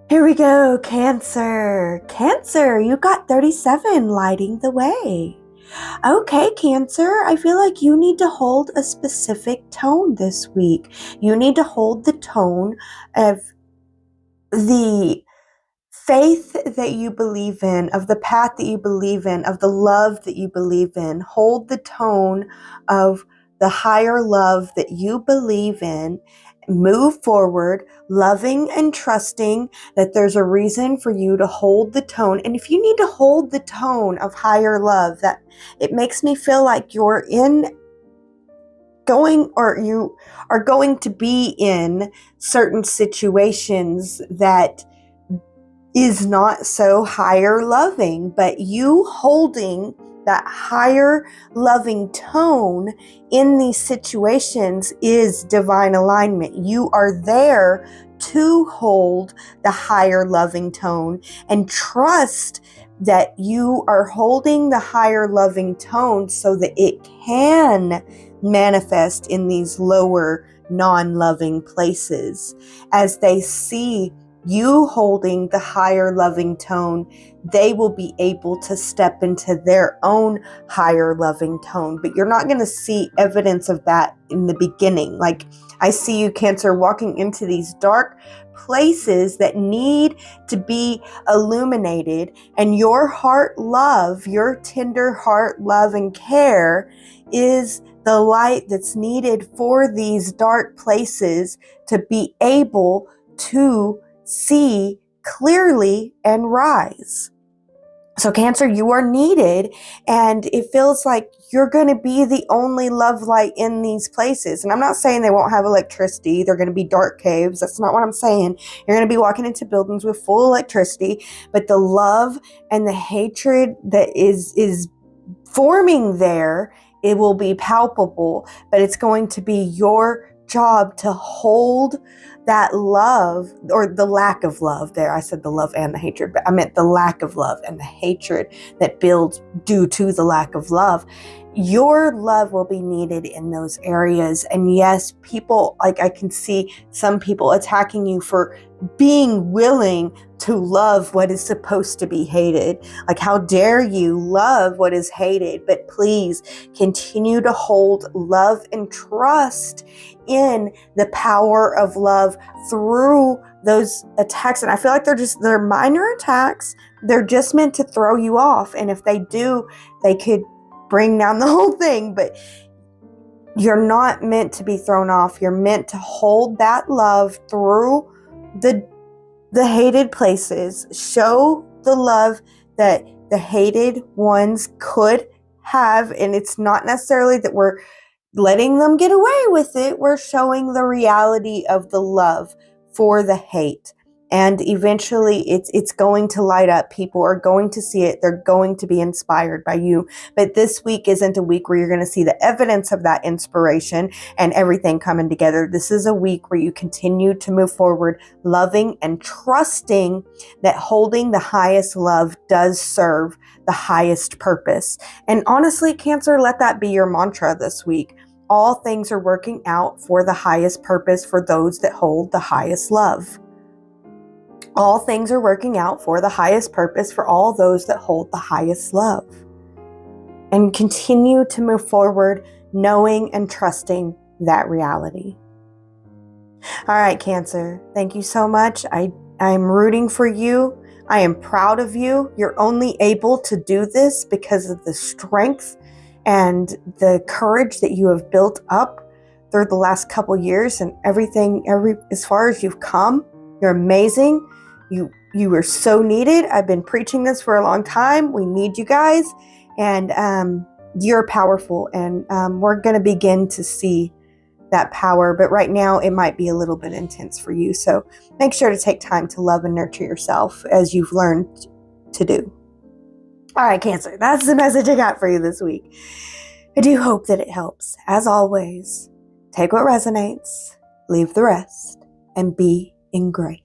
Here we go, Cancer. Cancer, you got 37 lighting the way. Okay, Cancer, I feel like you need to hold a specific tone this week. You need to hold the tone of the faith that you believe in, of the path that you believe in, of the love that you believe in. Hold the tone of the higher love that you believe in. Move forward, loving and trusting that there's a reason for you to hold the tone. And if you need to hold the tone of higher love, that it makes me feel like you are going to be in certain situations that is not so higher loving, but you holding that higher loving tone in these situations is divine alignment. You are there to hold the higher loving tone and trust that you are holding the higher loving tone so that it can manifest in these lower non-loving places. As they see you holding the higher loving tone, they will be able to step into their own higher loving tone. But you're not going to see evidence of that in the beginning. Like, I see you, Cancer, walking into these dark places that need to be illuminated, and your heart love, your tender heart love and care is the light that's needed for these dark places to be able to see clearly and rise. So Cancer, you are needed, and it feels like you're going to be the only love light in these places. And I'm not saying they won't have electricity. They're going to be dark caves. That's not what I'm saying. You're going to be walking into buildings with full electricity, but the love and the hatred that is forming there, it will be palpable, but it's going to be your job to hold that love, or the lack of love there. I said the love and the hatred, but I meant the lack of love and the hatred that builds due to the lack of love. Your love will be needed in those areas. And yes, people, like, I can see some people attacking you for being willing to love what is supposed to be hated. Like, how dare you love what is hated? But please continue to hold love and trust in the power of love through those attacks. And I feel like they're minor attacks. They're just meant to throw you off. And if they do, they could bring down the whole thing. But you're not meant to be thrown off. You're meant to hold that love through the hated places. Show the love that the hated ones could have. And it's not necessarily that we're letting them get away with it. We're showing the reality of the love for the hate. And eventually it's going to light up. People are going to see it. They're going to be inspired by you. But this week isn't a week where you're going to see the evidence of that inspiration and everything coming together. This is a week where you continue to move forward, loving and trusting that holding the highest love does serve the highest purpose. And honestly, Cancer, let that be your mantra this week. All things are working out for the highest purpose for those that hold the highest love. All things are working out for the highest purpose for all those that hold the highest love. And continue to move forward, knowing and trusting that reality. All right, Cancer, thank you so much. I'm rooting for you. I am proud of you. You're only able to do this because of the strength and the courage that you have built up through the last couple years, and as far as you've come. You're amazing. You were so needed. I've been preaching this for a long time. We need you guys, and you're powerful, and we're going to begin to see that power. But right now, it might be a little bit intense for you. So make sure to take time to love and nurture yourself as you've learned to do. All right, Cancer, that's the message I got for you this week. I do hope that it helps. As always, take what resonates, leave the rest, and be in grace.